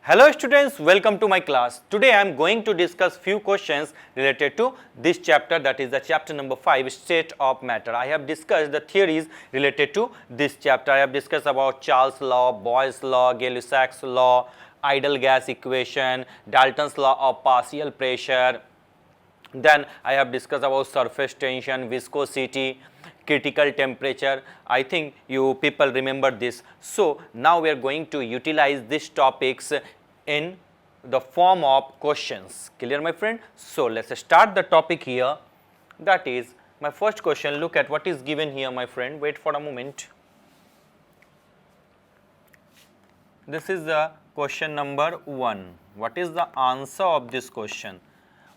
Hello students, welcome to my class. Today I am going to discuss few questions related to this chapter, that is the chapter number 5, state of matter. I have discussed the theories related to this chapter. I have discussed about Charles' law, Boyle's law, Gay-Lussac's law, ideal gas equation, Dalton's law of partial pressure. Then I have discussed about surface tension, viscosity, critical temperature. I think you people remember this. So now we are going to utilize these topics in the form of questions. Clear, my friend? So let's start the topic here. That is my first question. Look at what is given here, my friend. Wait for a moment. This is the question number 1. What is the answer of this question?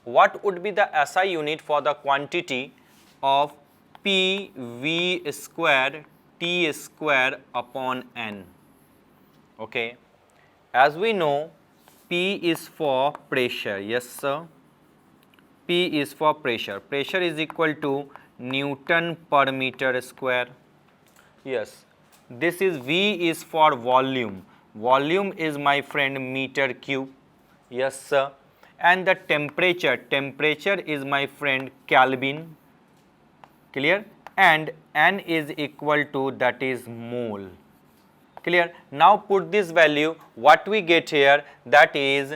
What would be the SI unit for the quantity of PV square T square upon N? Okay, as we know, P is for pressure. Yes sir, P is for pressure. Pressure is equal to Newton per meter square. Yes, this is V is for volume. Volume is, my friend, meter cube. Yes sir. And the temperature is, my friend, Kelvin. Clear? And N is equal to, that is, mole. Clear? Now put this value, what we get here, that is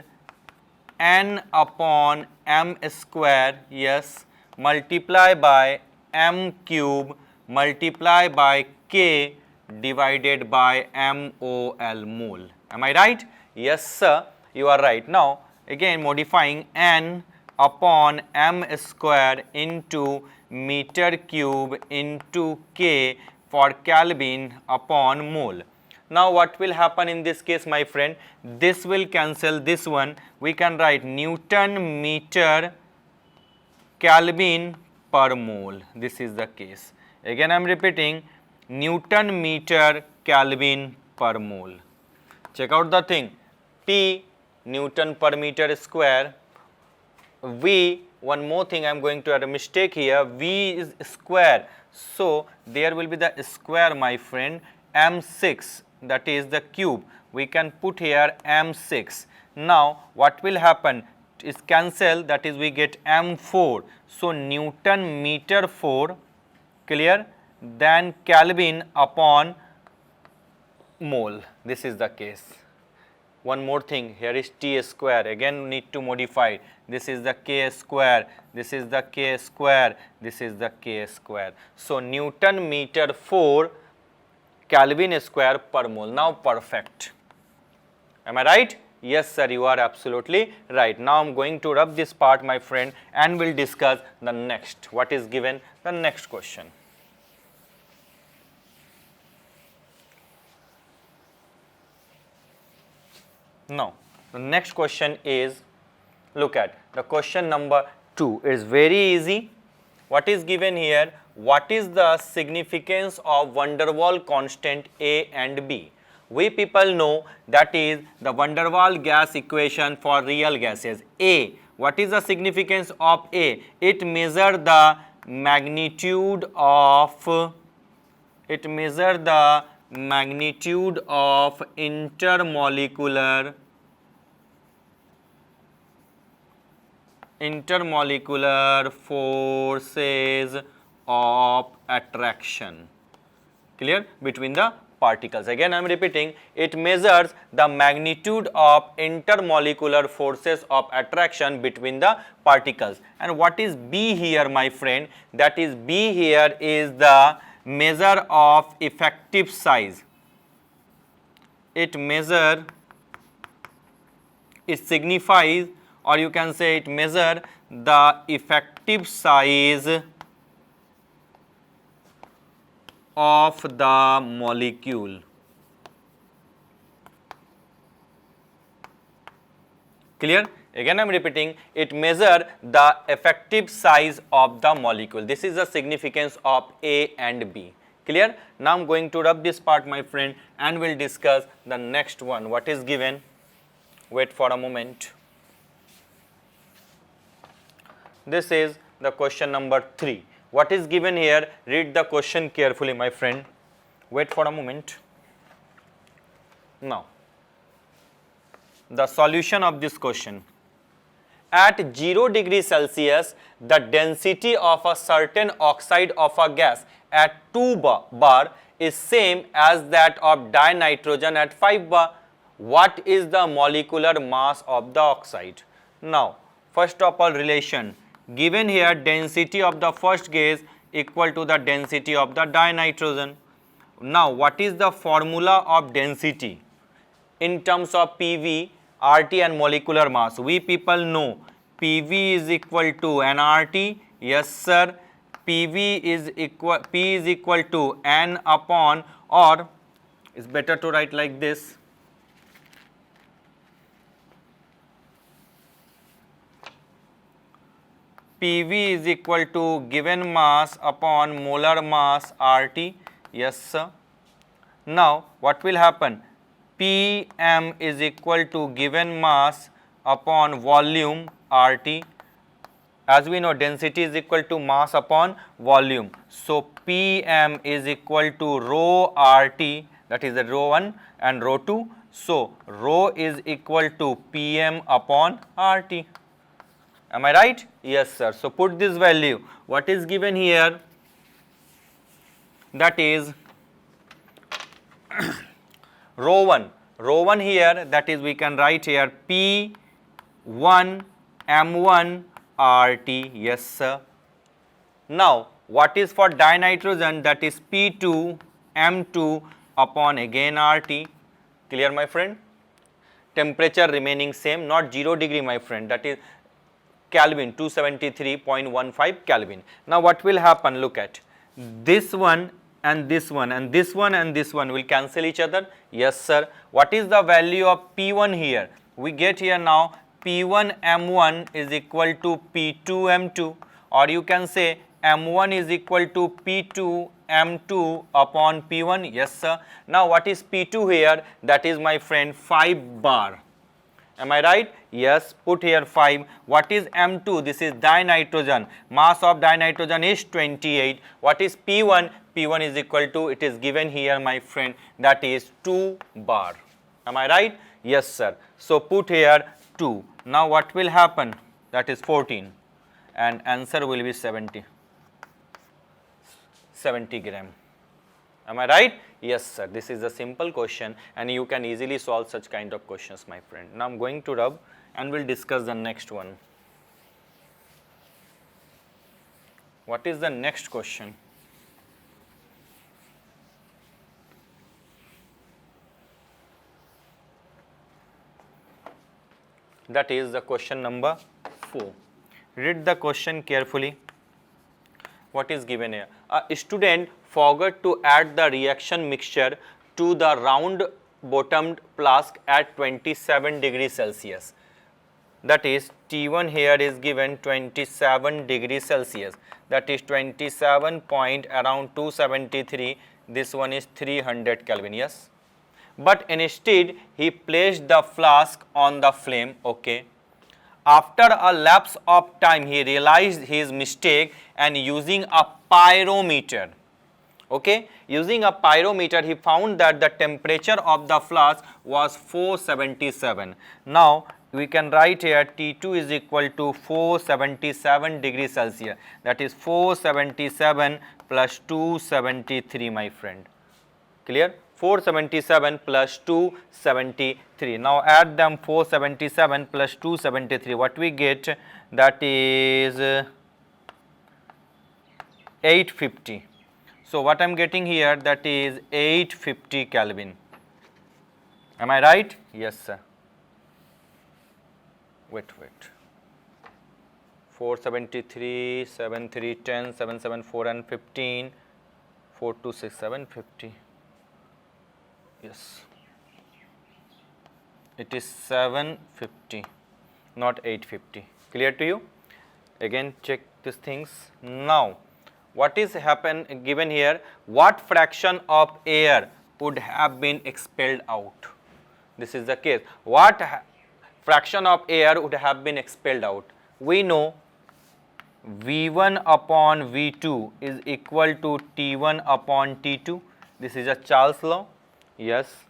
N upon M square, yes, multiply by M cube multiply by K divided by MOL, mole. Am I right? Yes sir, you are right. Now again modifying N upon M square into meter cube into K for Kelvin upon mole. Now what will happen in this case, my friend? This will cancel this one. We can write Newton meter Kelvin per mole. This is the case. Again I am repeating, Newton meter Kelvin per mole. Check out the thing. T Newton per meter square. V, one more thing I am going to add a mistake here, V is square. So there will be the square, my friend, M6, that is the cube. We can put here M6. Now what will happen is cancel, that is we get M4. So Newton meter 4, clear, then Kelvin upon mole. This is the case. One more thing, here is T square, again need to modify. This is the K square, this is the K square, this is the K square. So Newton meter 4 Kelvin square per mole. Now perfect. Am I right? Yes sir, you are absolutely right. Now I am going to rub this part, my friend, and we'll discuss the next. What is given? The next question. Now the next question is, look at the question number 2. It's very easy. What is given here? What is the significance of van der Waals constant A and B? We people know that is the van der Waals gas equation for real gases. A, what is the significance of A? It measures the magnitude of intermolecular forces of attraction, clear, between the particles. Again I am repeating, it measures the magnitude of intermolecular forces of attraction between the particles. And what is B here, my friend? That is B here is the measure of effective size. It signifies, or you can say it measure the effective size of the molecule. Clear? Again I am repeating, it measures the effective size of the molecule. This is the significance of A and B. Clear? Now I am going to rub this part, my friend, and we'll discuss the next one. What is given? Wait for a moment. This is the question number 3. What is given here? Read the question carefully, my friend. Wait for a moment. Now the solution of this question. At 0 degrees Celsius, the density of a certain oxide of a gas at 2 bar is same as that of dinitrogen at 5 bar. What is the molecular mass of the oxide? Now, first of all, relation given here, density of the first gas equal to the density of the dinitrogen. Now, what is the formula of density in terms of PV, RT and molecular mass? We people know PV is equal to nRT. Yes sir. PV is equal, P is equal to N upon, or it's better to write like this. PV is equal to given mass upon molar mass RT. Yes sir. Now what will happen? Pm is equal to given mass upon volume RT. As we know, density is equal to mass upon volume. So Pm is equal to rho RT, that is the rho 1 and rho 2. So rho is equal to Pm upon RT. Am I right? Yes sir. So put this value. What is given here? That is rho 1. Rho 1 here, that is we can write here P1 M1 RT. Yes sir. Now what is for dinitrogen? That is P2 M2 upon again RT. Clear my friend? Temperature remaining same, not 0 degree my friend, that is Kelvin, 273.15 Kelvin. Now what will happen? Look at this one and this one and this one and this one will cancel each other. Yes sir. What is the value of P1 here? We get here now P1 M1 is equal to P2 M2, or you can say M1 is equal to P2 M2 upon P1. Yes sir. Now what is P2 here? That is my friend 5 bar. Am I right? Yes, put here 5. What is M2? This is dinitrogen. Mass of dinitrogen is 28. What is P1? P1 is equal to, it is given here my friend, that is 2 bar. Am I right? Yes sir. So put here 2. Now what will happen? That is 14 and answer will be 70 gram. Am I right? Yes sir. This is a simple question and you can easily solve such kind of questions my friend. Now I am going to rub and we will discuss the next one. What is the next question? That is the question number 4. Read the question carefully. What is given here? A student forgot to add the reaction mixture to the round bottomed flask at 27 degrees Celsius. That is T1 here is given 27 degrees Celsius. That is 27 point around 273. This one is 300 Kelvin. Yes. But instead he placed the flask on the flame. Okay. After a lapse of time he realized his mistake and using a pyrometer, okay, using a pyrometer he found that the temperature of the flask was 477. Now we can write here T2 is equal to 477 degrees Celsius, that is 477 plus 273 my friend. Clear? 477 plus 273. Now add them 477 plus 273. What we get? That is 850. So what I am getting here, that is 850 Kelvin. Am I right? Yes sir. Wait. 473, 73, 10, 7, 7, 4 and 15, 4, 2, 6, 750. Yes, it is 750, not 850. Clear to you? Again check these things. Now what is given here? What fraction of air would have been expelled out? This is the case. What fraction of air would have been expelled out? We know V1 upon V2 is equal to T1 upon T2. This is a Charles law. Yes.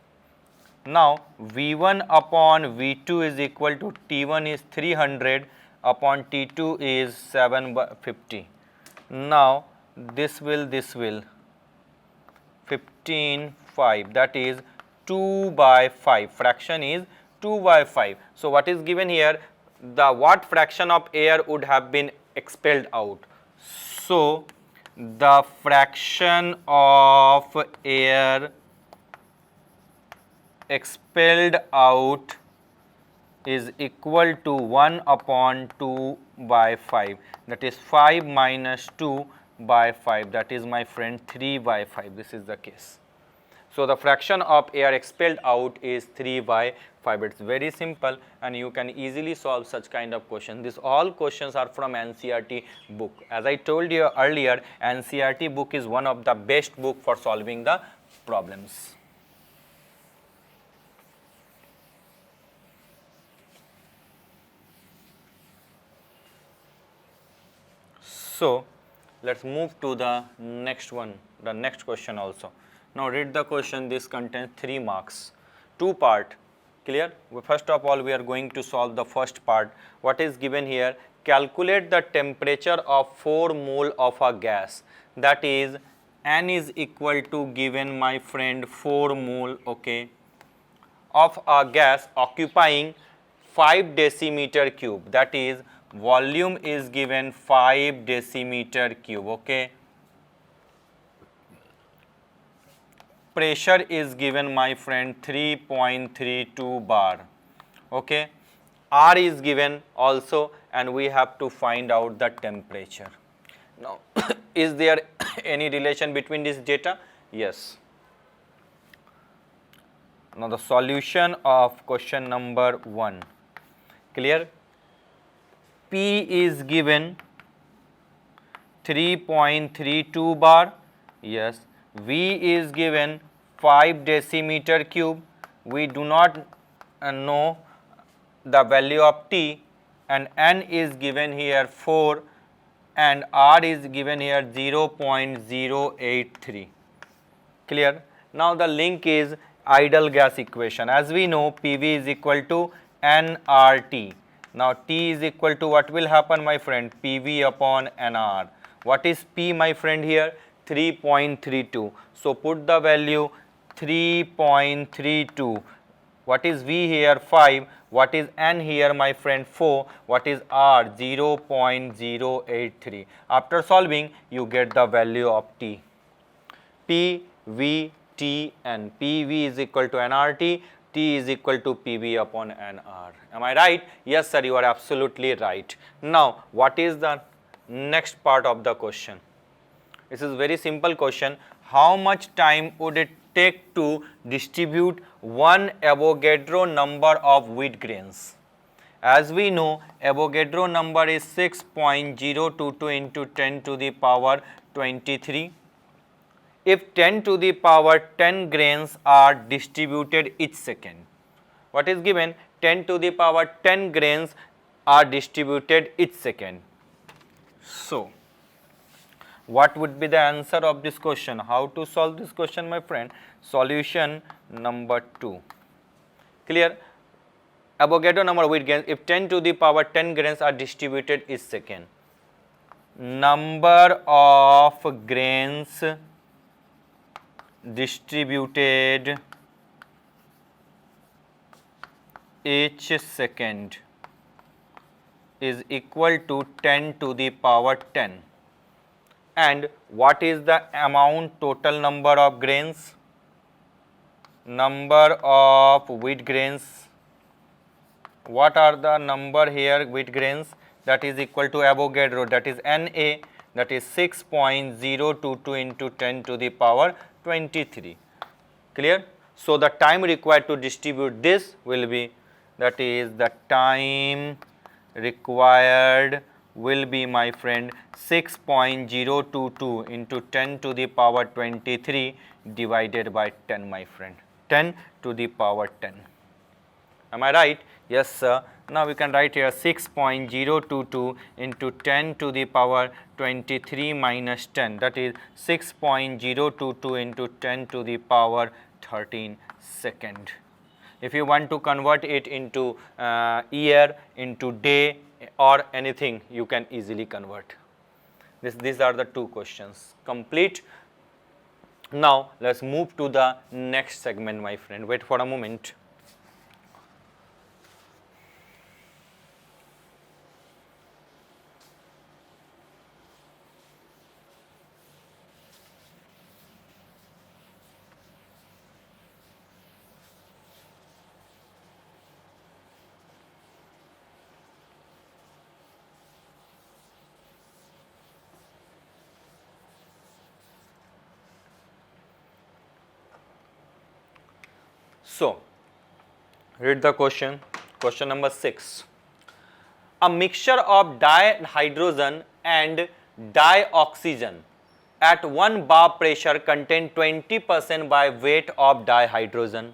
Now V1 upon V2 is equal to T1 is 300 upon T2 is 750. Now this will 15 5, that is 2 by 5, fraction is 2 by 5. So what is given here, the what fraction of air would have been expelled out. So the fraction of air expelled out is equal to 1 upon 2 by 5, that is 5 minus 2 by 5, that is my friend 3 by 5. This is the case. So the fraction of air expelled out is 3 by 5. It's very simple and you can easily solve such kind of question. These all questions are from NCERT book. As I told you earlier, NCERT book is one of the best book for solving the problems. So let's move to the next one, the next question also. Now read the question. This contains 3 marks, 2 part. Clear? First of all, we are going to solve the first part. What is given here? Calculate the temperature of 4 mole of a gas. That is, N is equal to, given my friend, 4 mole, okay, of a gas occupying 5 decimeter cube. That is, volume is given 5 decimeter cube, okay. Pressure is given, my friend, 3.32 bar, okay. R is given also and we have to find out the temperature. Now is there any relation between this data? Yes. Now the solution of question number 1. Clear? P is given 3.32 bar. Yes. V is given 5 decimeter cube. We do not know the value of T, and N is given here 4 and R is given here 0.083. Clear? Now the link is ideal gas equation. As we know, PV is equal to nRT. Now T is equal to, what will happen, my friend? PV upon nR. What is P, my friend, here? 3.32. So put the value 3.32. What is V here? 5. What is N here, my friend? 4. What is R? 0.083. After solving, you get the value of T. P, V, T, N. PV is equal to nRT. T is equal to PV upon nR. Am I right? Yes, sir, you are absolutely right. Now, what is the next part of the question? This is very simple question. How much time would it take to distribute 1 Avogadro number of wheat grains? As we know, Avogadro number is 6.022 into 10 to the power 23. If 10 to the power 10 grains are distributed each second. What is given? 10 to the power 10 grains are distributed each second. So, what would be the answer of this question? How to solve this question, my friend? Solution number 2. Clear? Avogadro number of wheat grains, if 10 to the power 10 grains are distributed each second. Number of grains distributed each second is equal to 10 to the power 10. And what is the amount, total number of grains? Number of wheat grains. What are the number here, wheat grains? That is equal to Avogadro, that is Na, that is 6.022 into 10 to the power 23. Clear? So the time required to distribute this will be, that is the time required will be, my friend, 6.022 into 10 to the power 23 divided by 10, my friend, 10 to the power 10. Am I right? Yes, sir. Now we can write here 6.022 into 10 to the power 23 minus 10, that is 6.022 into 10 to the power 13 second. If you want to convert it into year, into day or anything, you can easily convert. These are the two questions. Complete. Now let's move to the next segment, my friend. Wait for a moment. So, read the question. Question number 6. A mixture of dihydrogen and dioxygen at 1 bar pressure contain 20% by weight of dihydrogen.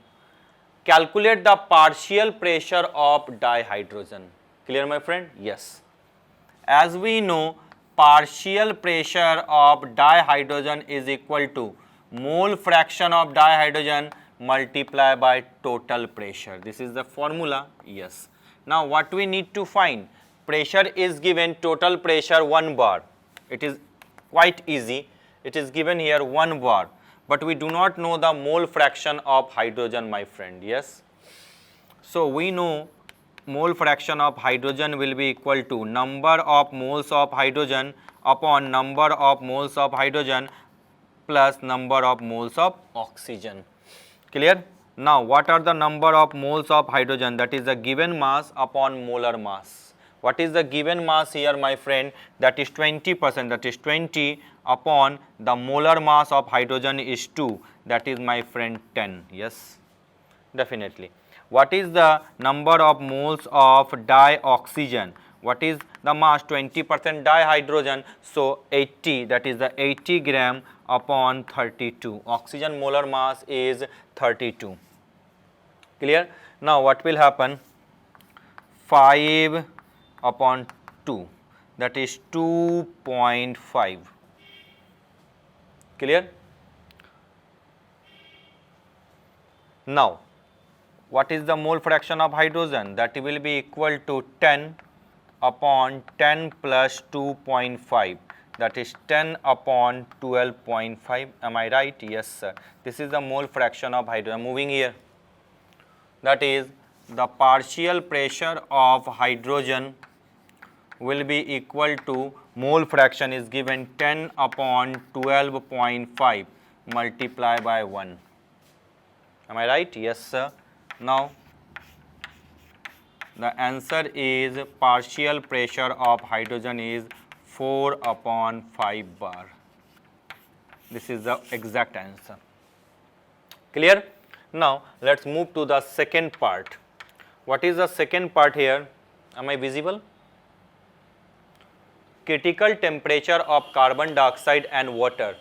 Calculate the partial pressure of dihydrogen. Clear, my friend? Yes. As we know, partial pressure of dihydrogen is equal to mole fraction of dihydrogen multiplied by total pressure. This is the formula. Yes. Now what we need to find? Pressure is given, total pressure 1 bar. It is quite easy. It is given here 1 bar. But we do not know the mole fraction of hydrogen, my friend. Yes. So we know mole fraction of hydrogen will be equal to number of moles of hydrogen upon number of moles of hydrogen plus number of moles of oxygen. Clear? Now what are the number of moles of hydrogen? That is the given mass upon molar mass. What is the given mass here, my friend? That is 20%. That is 20 upon the molar mass of hydrogen is 2. That is, my friend, 10. Yes, definitely. What is the number of moles of dioxygen? What is the mass? 20% dihydrogen, so 80, that is the 80 gram upon 32. Oxygen molar mass is 32. Clear? Now what will happen? 5 upon 2, that is 2.5. Clear? Now what is the mole fraction of hydrogen? That will be equal to 10 upon 10 plus 2.5, that is 10 upon 12.5. Am I right? Yes, sir. This is the mole fraction of hydrogen. Moving here, that is the partial pressure of hydrogen will be equal to mole fraction is given 10 upon 12.5 multiplied by 1. Am I right? Yes, sir. Now the answer is partial pressure of hydrogen is 4 upon 5 bar. This is the exact answer. Clear? Now let's move to the second part. What is the second part here? Am I visible? Critical temperature of carbon dioxide and water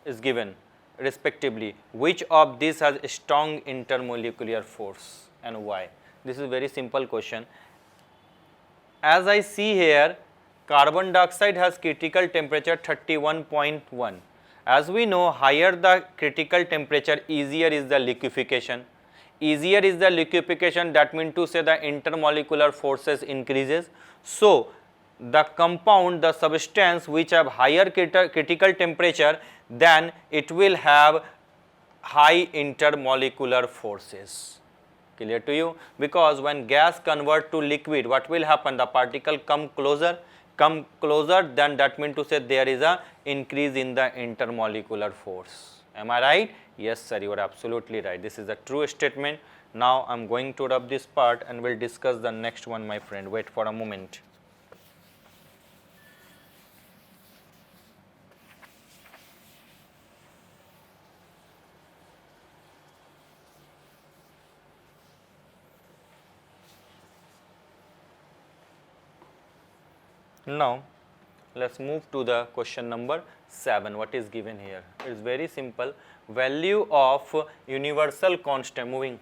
is given respectively. Which of these has a strong intermolecular force and why? This is a very simple question. As I see here, carbon dioxide has critical temperature 31.1. As we know, higher the critical temperature, easier is the liquefaction. Easier is the liquefaction, that means to say the intermolecular forces increases. So the compound, the substance which have higher critical temperature, then it will have high intermolecular forces. Clear to you? Because when gas convert to liquid, what will happen? The particle come closer, then that means to say there is a increase in the intermolecular force. Am I right? Yes, sir, you are absolutely right. This is a true statement. Now I am going to rub this part and we'll discuss the next one, my friend. Wait for a moment. Now let's move to the question number 7. What is given here? It is very simple. Value of universal constant, moving.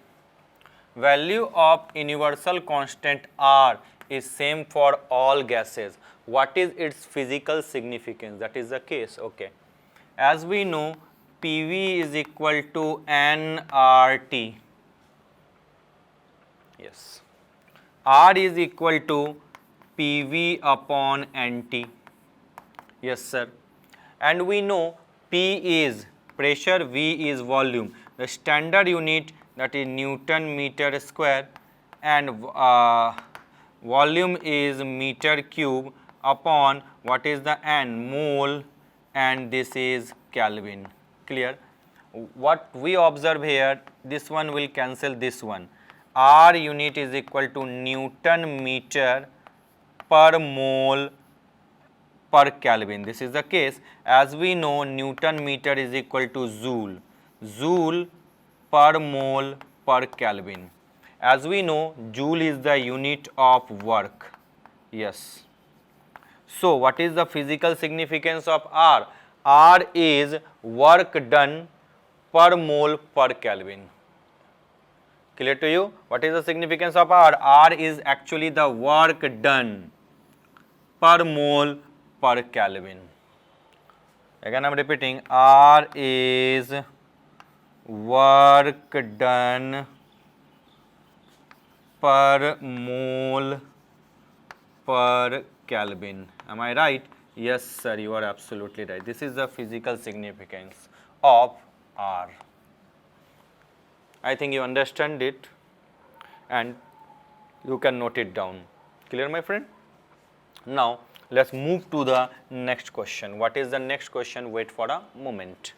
Value of universal constant R is same for all gases. What is its physical significance? That is the case. Okay. As we know, PV is equal to nRT. Yes. R is equal to PV upon NT. Yes, sir. And we know P is pressure, V is volume. The standard unit, that is Newton meter square, and volume is meter cube upon what is the N, mole, and this is Kelvin. Clear? What we observe here, this one will cancel this one. R unit is equal to Newton meter per mole per Kelvin. This is the case. As we know, Newton meter is equal to Joule. Joule per mole per Kelvin. As we know, Joule is the unit of work. Yes. So, what is the physical significance of R? R is work done per mole per Kelvin. Clear to you? What is the significance of R? R is actually the work done per mole per Kelvin. Again I am repeating, R is work done per mole per Kelvin. Am I right? Yes, sir, you are absolutely right. This is the physical significance of R. I think you understand it and you can note it down. Clear, my friend? Now, let's move to the next question. What is the next question? Wait for a moment.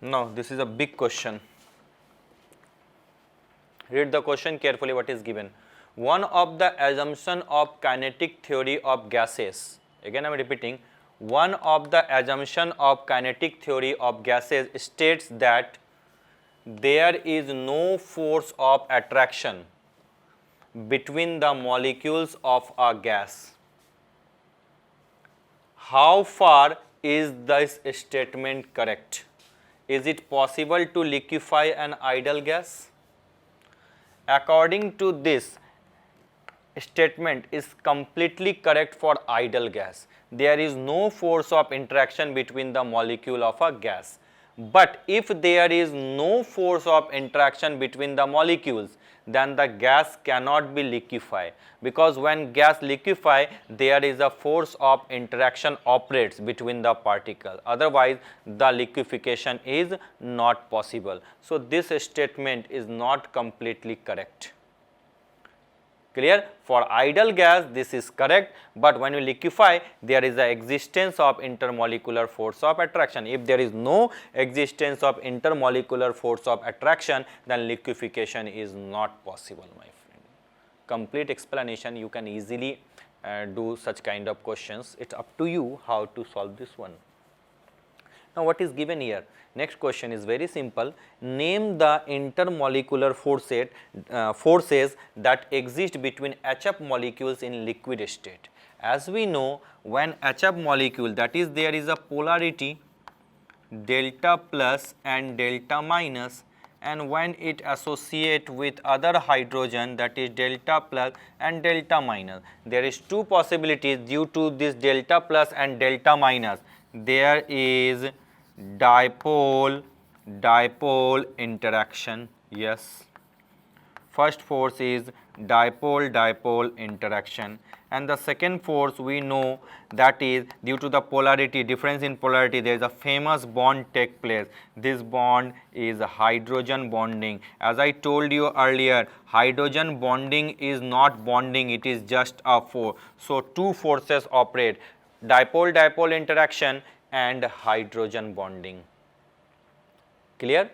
Now, this is a big question. Read the question carefully what is given. One of the assumption of kinetic theory of gases, again I am repeating, one of the assumption of kinetic theory of gases states that there is no force of attraction between the molecules of a gas. How far is this statement correct? Is it possible to liquefy an ideal gas? According to this statement is completely correct for ideal gas. There is no force of interaction between the molecule of a gas. But if there is no force of interaction between the molecules, then the gas cannot be liquefied, because when gas liquefy, there is a force of interaction operates between the particles. Otherwise, the liquefaction is not possible. So, this statement is not completely correct. Clear? For ideal gas this is correct, but when you liquefy there is the existence of intermolecular force of attraction. If there is no existence of intermolecular force of attraction, then liquefaction is not possible, my friend. Complete explanation, you can easily do such kind of questions. It's up to you how to solve this one. Now, what is given here? Next question is very simple. Name the intermolecular forces that exist between HF molecules in liquid state. As we know, when HF molecule, that is there is a polarity delta plus and delta minus, and when it associate with other hydrogen, that is delta plus and delta minus, there is two possibilities due to this delta plus and delta minus. There is dipole interaction. Yes, first force is dipole interaction, and the second force we know that is due to the polarity, difference in polarity, there is a famous bond take place. This bond is hydrogen bonding. As I told you earlier, hydrogen bonding is not bonding, it is just a force. So, two forces operate, dipole interaction and hydrogen bonding. Clear?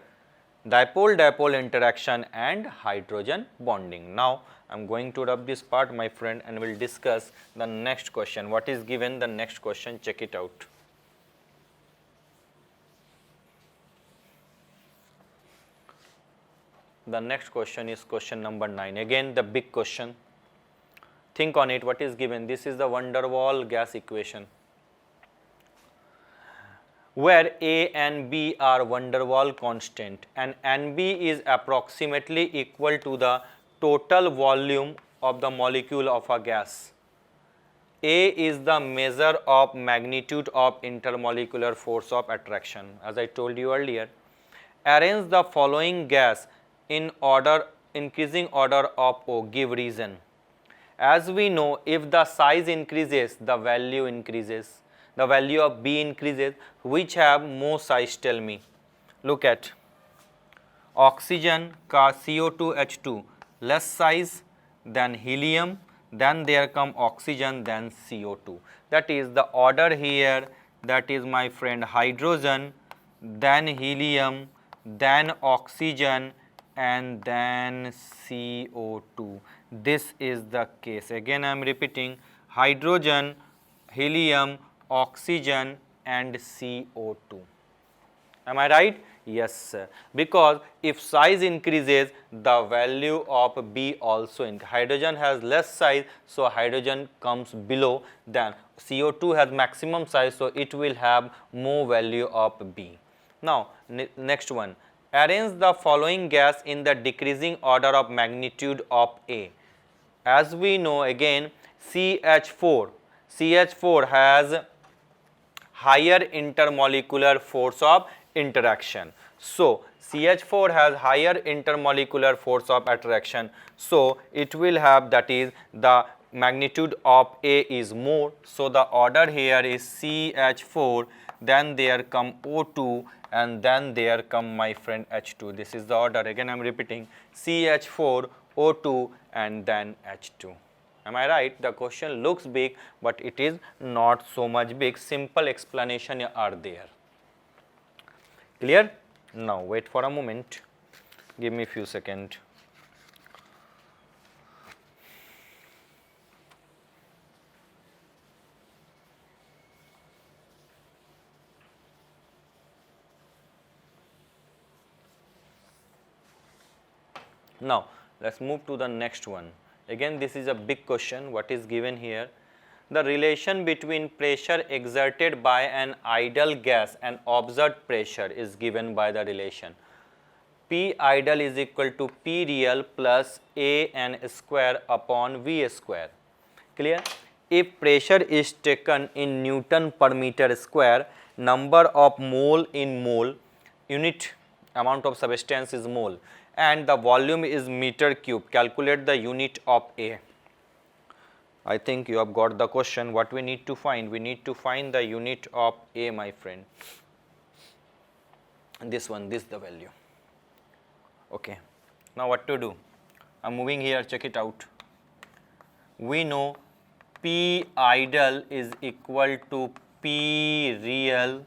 Dipole interaction and hydrogen bonding. Now, I am going to rub this part, my friend, and we will discuss the next question. What is given? The next question, check it out. The next question is question number 9. Again, the big question. Think on it. What is given? This is the van der Waals gas equation, where A and B are van der Waals constant and Nb is approximately equal to the total volume of the molecule of a gas. A is the measure of magnitude of intermolecular force of attraction, as I told you earlier. Arrange the following gas in order, increasing order of O, give reason. As we know, if the size increases, the value increases. The value of B increases. Which have more size, tell me. Look at oxygen का CO2H2 less size than helium, then there come oxygen, then CO2. That is the order here, that is my friend hydrogen, then helium, then oxygen, and then CO2. This is the case. Again I am repeating, hydrogen, helium, oxygen, and CO2. Am I right? Yes, sir. Because if size increases, the value of B also increases. Hydrogen has less size, so hydrogen comes below. Then CO2 has maximum size, so it will have more value of B. Now, next one. Arrange the following gas in the decreasing order of magnitude of A. As we know, again, CH4 has higher intermolecular force of interaction. So, CH4 has higher intermolecular force of attraction. So, it will have, that is, the magnitude of A is more. So, the order here is CH4, then there come O2, and then there come my friend H2. This is the order. Again I am repeating, CH4, O2, and then H2. Am I right? The question looks big, but it is not so much big. Simple explanation are there. Clear? Now wait for a moment. Give me a few seconds. Now let's move to the next one. Again, this is a big question. What is given here? The relation between pressure exerted by an ideal gas and observed pressure is given by the relation. P ideal is equal to P real plus A n square upon V square. Clear? If pressure is taken in Newton per meter square, number of mole in mole, unit amount of substance is mole, and the volume is meter cube, calculate the unit of A. I think you have got the question. What we need to find? We need to find the unit of A, my friend. This one, this is the value. Okay. Now what to do? I'm moving here, check it out. We know P ideal is equal to P real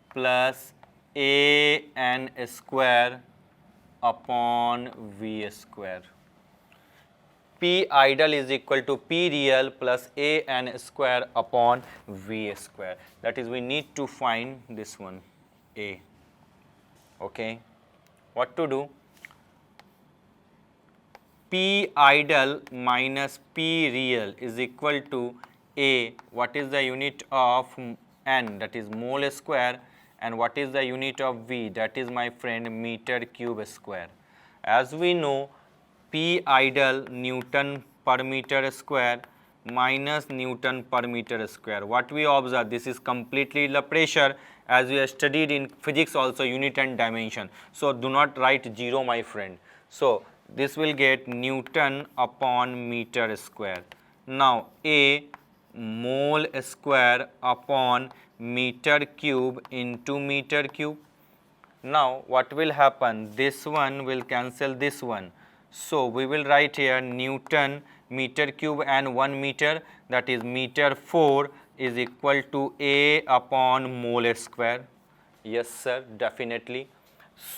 plus A n square upon V square. P ideal is equal to P real plus A n square upon V square. That is, we need to find this one, A. Okay. What to do? P ideal minus P real is equal to A. What is the unit of n? That is mole square. And what is the unit of V? That is, my friend, meter cube square. As we know, P ideal Newton per meter square minus Newton per meter square. What we observe, this is completely the pressure, as we have studied in physics also, unit and dimension. So, do not write 0, my friend. So, this will get Newton upon meter square. Now, A mole square upon meter cube into meter cube. Now, what will happen? This one will cancel this one. So, we will write here Newton meter cube and 1 meter, that is meter 4 is equal to A upon mole square. Yes, sir, definitely.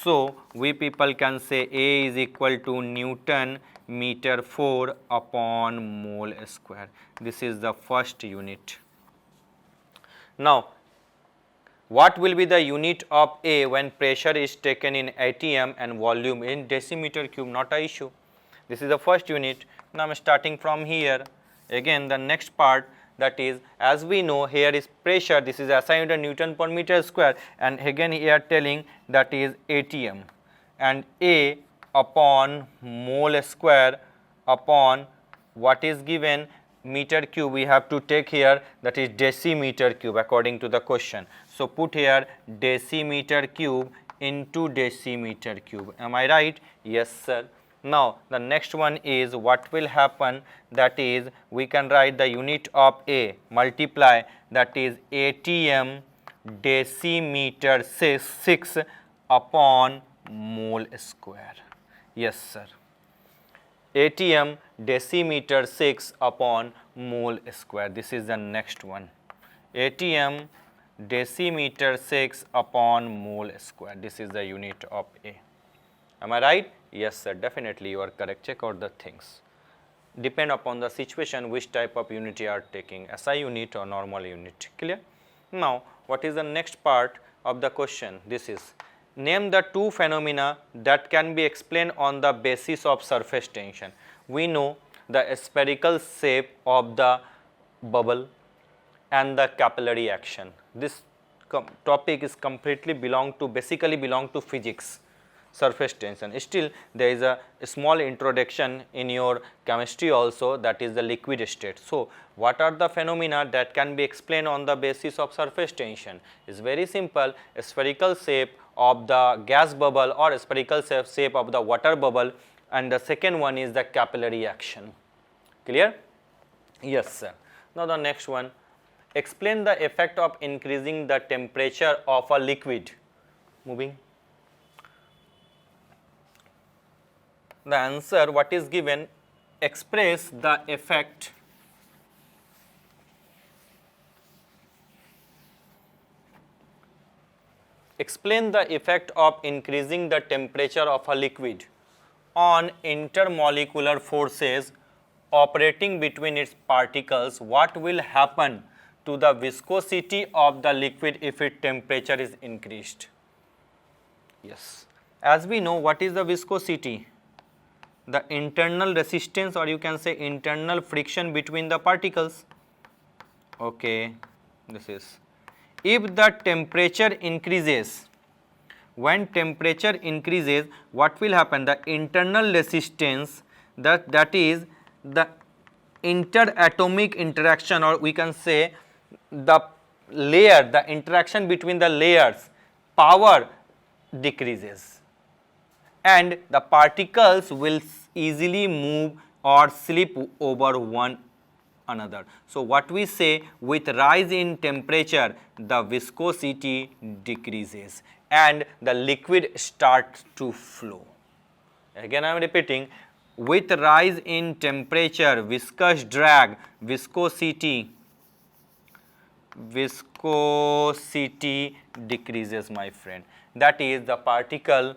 So, we people can say A is equal to Newton meter 4 upon mole square. This is the first unit. Now, what will be the unit of A when pressure is taken in atm and volume in decimeter cube? Not an issue. This is the first unit. Now, I am starting from here. Again, the next part, that is, as we know, here is pressure, this is SI unit Newton per meter square, and again here telling that is atm, and A upon mole square upon what is given, meter cube we have to take here, that is decimeter cube according to the question. So put here decimeter cube into decimeter cube. Am I right? Yes sir. Now the next one is what will happen, that is we can write the unit of A multiply, that is ATM decimeter 6 upon mole square. Yes sir. ATM decimeter 6 upon mole square. This is the next one. ATM decimeter 6 upon mole square. This is the unit of A. Am I right? Yes sir, definitely you are correct. Check out the things. Depend upon the situation which type of unit you are taking, SI unit or normal unit. Clear? Now what is the next part of the question? This is name the two phenomena that can be explained on the basis of surface tension. We know the spherical shape of the bubble and the capillary action. This topic is completely basically belong to physics, surface tension. Still there is a small introduction in your chemistry also, that is the liquid state. So what are the phenomena that can be explained on the basis of surface tension? Is very simple, a spherical shape of the gas bubble or spherical shape of the water bubble, and the second one is the capillary action. Clear? Yes sir. Now the next one, explain the effect of increasing the temperature of a liquid. Moving. The answer what is given, express the effect explain the effect of increasing the temperature of a liquid on intermolecular forces operating between its particles. What will happen to the viscosity of the liquid if its temperature is increased? Yes, as we know, what is the viscosity? The internal resistance, or you can say internal friction between the particles. Okay, this is, if the temperature increases, when temperature increases, what will happen? The internal resistance, that is the interatomic interaction, or we can say the layer, the interaction between the layers, power decreases, and the particles will easily move or slip over one another. So what we say, with rise in temperature the viscosity decreases and the liquid starts to flow. Again I am repeating, with rise in temperature viscous drag, viscosity decreases, my friend. That is, the particle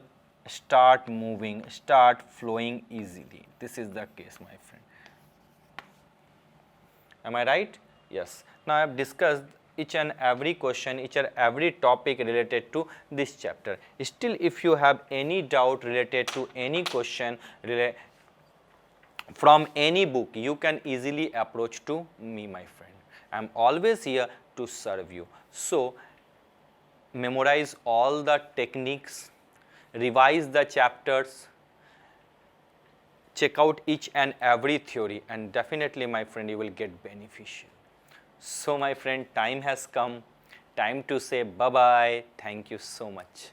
start moving, start flowing easily. This is the case, my friend. Am I right? Yes. Now I have discussed each and every question, each and every topic related to this chapter. Still, if you have any doubt related to any question from any book, you can easily approach to me, my friend. I am always here to serve you. So memorize all the techniques, revise the chapters, check out each and every theory, and definitely, my friend, you will get beneficial. So my friend, time has come, time to say bye bye. Thank you so much.